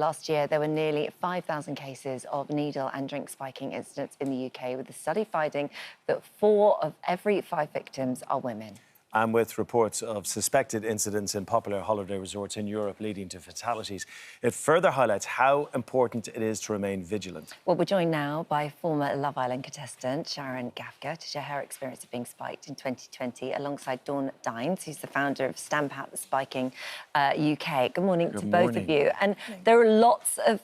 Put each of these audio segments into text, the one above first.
last year there were nearly 5,000 cases of needle and drink spiking incidents in the UK, with the study finding that 4 of every 5 victims are women. And with reports of suspected incidents in popular holiday resorts in Europe leading to fatalities, it further highlights how important it is to remain vigilant. Well, we're joined now by former Love Island contestant Sharon Gaffka to share her experience of being spiked in 2020 alongside Dawn Dines, who's the founder of Stamp Out the Spiking UK. Good morning to both of you. And there are lots of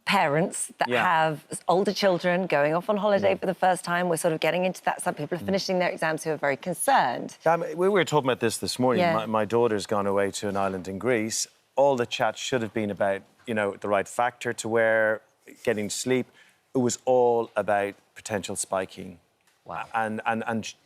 parents that have older children going off on holiday for the first time. We're sort of getting into that. Some people are finishing their exams who are very concerned. We were talking about this morning. My daughter's gone away to an island in Greece. All the chat should have been about, you know, the right factor to wear, getting sleep. It was all about potential spiking. Wow. And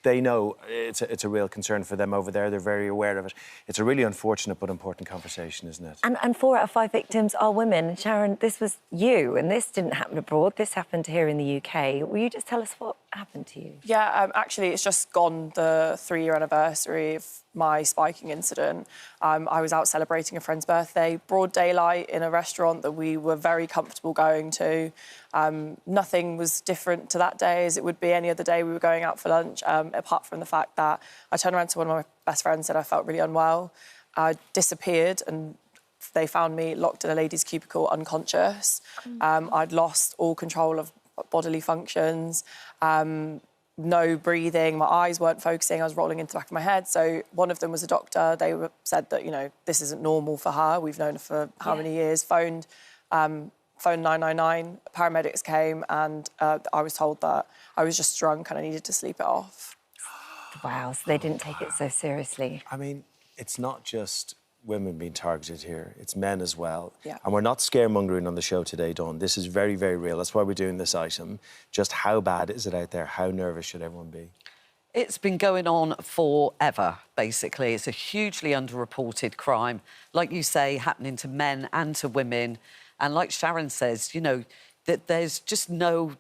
they know it's a real concern for them over there. They're very aware of it. It's a really unfortunate but important conversation, isn't it? And 4 out of 5 victims are women. Sharon, this was you, and this didn't happen abroad. This happened here in the UK. Will you just tell us what happened to you? Yeah, actually, it's just gone the 3-year anniversary of my spiking incident. I was out celebrating a friend's birthday, broad daylight, in a restaurant that we were very comfortable going to. Nothing was different to that day as it would be any other day we were going out for lunch, apart from the fact that I turned around to one of my best friends and said I felt really unwell. I disappeared and they found me locked in a ladies' cubicle unconscious. I'd lost all control of bodily functions, no breathing, my eyes weren't focusing, I was rolling into the back of my head. So one of them was a doctor. They said that, you know, this isn't normal for her. We've known her for how many years. Phoned 999, paramedics came, and I was told that I was just drunk and I needed to sleep it off. Wow, so they didn't take it so seriously. I mean, it's not just women being targeted here, it's men as well. Yeah. And we're not scaremongering on the show today, Dawn. This is very, very real. That's why we're doing this item. Just how bad is it out there? How nervous should everyone be? It's been going on forever, basically. It's a hugely underreported crime, like you say, happening to men and to women. And like Sharon says, you know, that there's just no...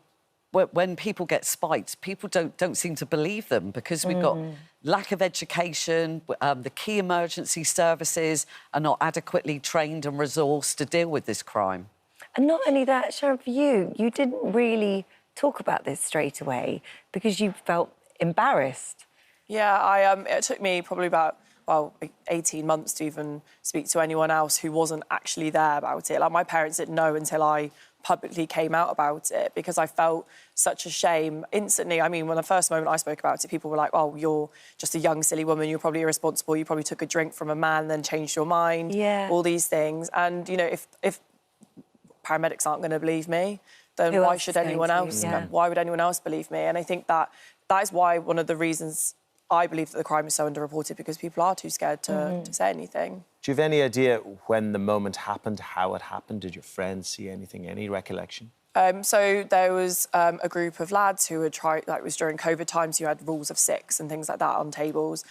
When people get spiked, people don't seem to believe them because we've got lack of education, the key emergency services are not adequately trained and resourced to deal with this crime. And not only that, Sharon, for you didn't really talk about this straight away because you felt embarrassed. Yeah, it took me probably about 18 months to even speak to anyone else who wasn't actually there about it. Like, my parents didn't know until I publicly came out about it because I felt such a shame instantly. I mean, when the first moment I spoke about it, people were like, oh, you're just a young, silly woman, you're probably irresponsible, you probably took a drink from a man, then changed your mind, all these things. And, you know, if paramedics aren't going to believe me, then why should anyone else? Why would anyone else believe me? And I think that is why one of the reasons I believe that the crime is so underreported, because people are too scared to say anything. Do you have any idea when the moment happened, how it happened? Did your friends see anything, any recollection? So there was a group of lads who had tried, like, it was during COVID times, you had rules of 6 and things like that on tables.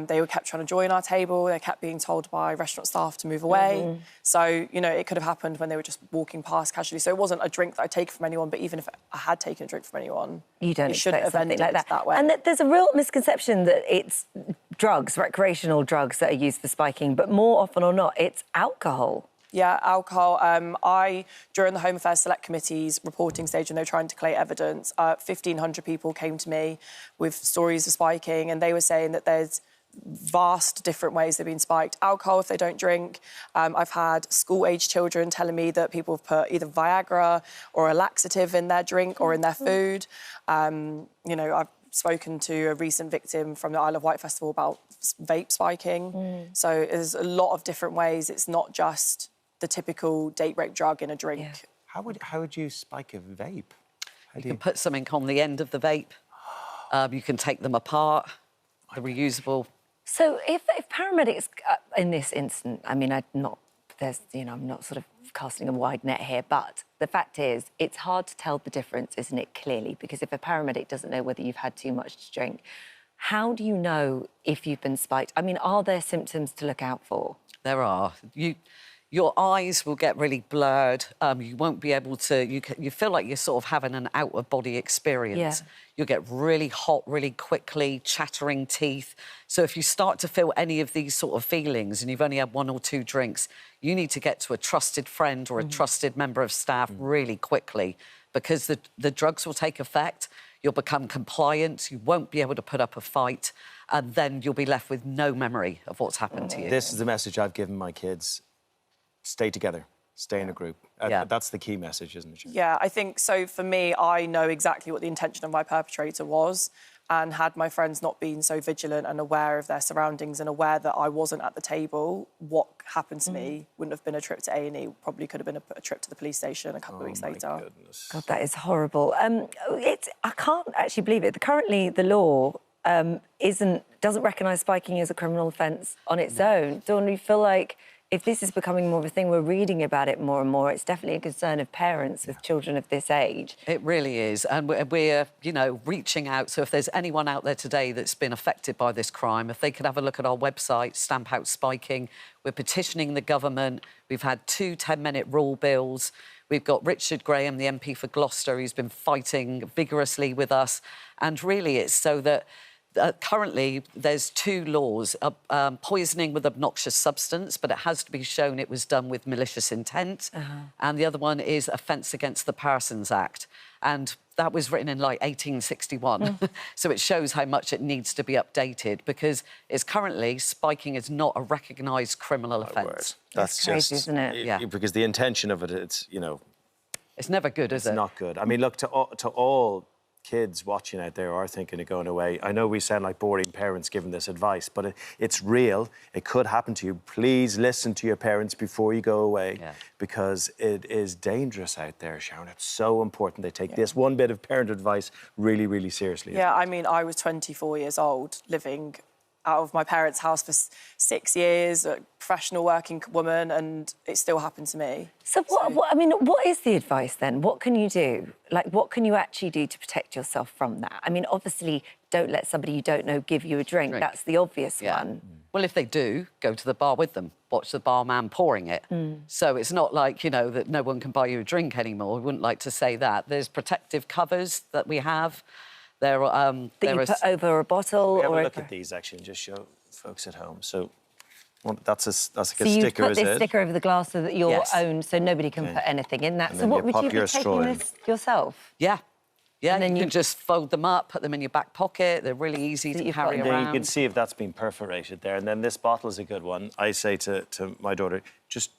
They were kept trying to join our table. They kept being told by restaurant staff to move away. So, you know, it could have happened when they were just walking past casually. So it wasn't a drink that I'd taken from anyone, but even if I had taken a drink from anyone, you don't it shouldn't have ended like that way. And there's a real misconception that it's drugs, recreational drugs that are used for spiking, but more often or not, it's alcohol. Yeah, alcohol. During the Home Affairs Select Committee's reporting stage, when they were trying to collate evidence, 1,500 people came to me with stories of spiking, and they were saying that there's vast different ways they've been spiked. Alcohol, if they don't drink. I've had school-age children telling me that people have put either Viagra or a laxative in their drink or in their food. You know, I've spoken to a recent victim from the Isle of Wight Festival about vape spiking. So there's a lot of different ways. It's not just the typical date rape drug in a drink. Yeah. How would you spike a vape? You can put something on the end of the vape. You can take them apart. They're reusable. So if paramedics in this instance, I mean, I'm not sort of casting a wide net here, but the fact is, it's hard to tell the difference, isn't it, clearly? Because if a paramedic doesn't know whether you've had too much to drink, how do you know if you've been spiked? I mean, are there symptoms to look out for? There are. your eyes will get really blurred. You won't be able to... You feel like you're sort of having an out-of-body experience. Yeah. You'll get really hot really quickly, chattering teeth. So if you start to feel any of these sort of feelings and you've only had 1 or 2 drinks, you need to get to a trusted friend or a trusted member of staff really quickly, because the drugs will take effect. You'll become compliant. You won't be able to put up a fight. And then you'll be left with no memory of what's happened to you. This is the message I've given my kids. Stay together. Stay in a group. That's the key message, isn't it? Yeah, I think so. For me, I know exactly what the intention of my perpetrator was, and had my friends not been so vigilant and aware of their surroundings and aware that I wasn't at the table, what happened to me wouldn't have been a trip to A&E. Probably could have been a trip to the police station a couple of weeks later. Goodness. God, that is horrible. I can't actually believe it. Currently, the law doesn't recognise spiking as a criminal offence on its own. Dawn, you feel like if this is becoming more of a thing, we're reading about it more and more, it's definitely a concern of parents with children of this age. It really is. And we're, you know, reaching out. So if there's anyone out there today that's been affected by this crime, if they could have a look at our website, Stamp Out Spiking. We're petitioning the government. We've had 2 10-minute rule bills. We've got Richard Graham, the MP for Gloucester, who's been fighting vigorously with us. And really it's so that currently, there's 2 laws, poisoning with obnoxious substance, but it has to be shown it was done with malicious intent. And the other one is offence against the Parsons Act. And that was written in, like, 1861. So it shows how much it needs to be updated, because it's currently, spiking is not a recognised criminal offence. That's crazy, isn't it? Yeah. Because the intention of it, it's, you know... It's never good, is it? It's not good. I mean, look, to all kids watching out there are thinking of going away. I know we sound like boring parents giving this advice, but it's real. It could happen to you. Please listen to your parents before you go away, because it is dangerous out there, Sharon. It's so important they take this one bit of parent advice really, really seriously. Yeah, I mean, I was 24 years old, living out of my parents' house for 6 years, a professional working woman, and it still happened to me. So what is the advice then? What can you do? Like, what can you actually do to protect yourself from that? I mean, obviously, don't let somebody you don't know give you a drink. That's the obvious one. Well, if they do, go to the bar with them. Watch the barman pouring it. So it's not like, you know, that no one can buy you a drink anymore. We wouldn't like to say that. There's protective covers that we have. That you put over a bottle. Have a look at these, actually, and just show folks at home. So that's a sticker, so you put this sticker over the glass so that you're owned, so nobody can put anything in that. And so what would you be taking in. this yourself? Yeah. Yeah, and then you can just fold them up, put them in your back pocket. They're really easy to carry around. You can see if that's been perforated there. And then this bottle is a good one. I say to my daughter, just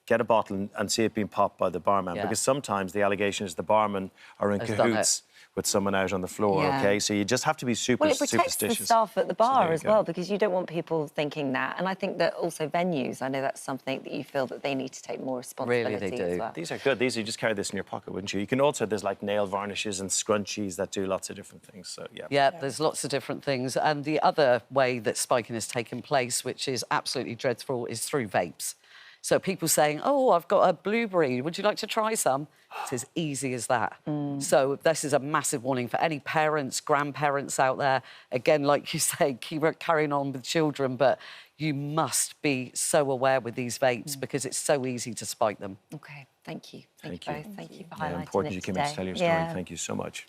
get a bottle and see it being popped by the barman, because sometimes the allegation is the barman are in cahoots with someone out on the floor, OK? So you just have to be superstitious. Well, it protects the staff at the bar as well, because you don't want people thinking that. And I think that also venues, I know that's something that you feel that they need to take more responsibility Really, they do. as well. These are good. These, you just carry this in your pocket, wouldn't you? You can also, there's like nail varnishes and scrunchies that do lots of different things, so yeah. There's lots of different things. And the other way that spiking has taken place, which is absolutely dreadful, is through vapes. So people saying, oh, I've got a blueberry, would you like to try some? It's as easy as that. So this is a massive warning for any parents, grandparents out there. Again, like you say, keep carrying on with children, but you must be so aware with these vapes because it's so easy to spike them. OK, thank you. Thank you both. Thank you for highlighting important it you came in to tell your story. Thank you so much.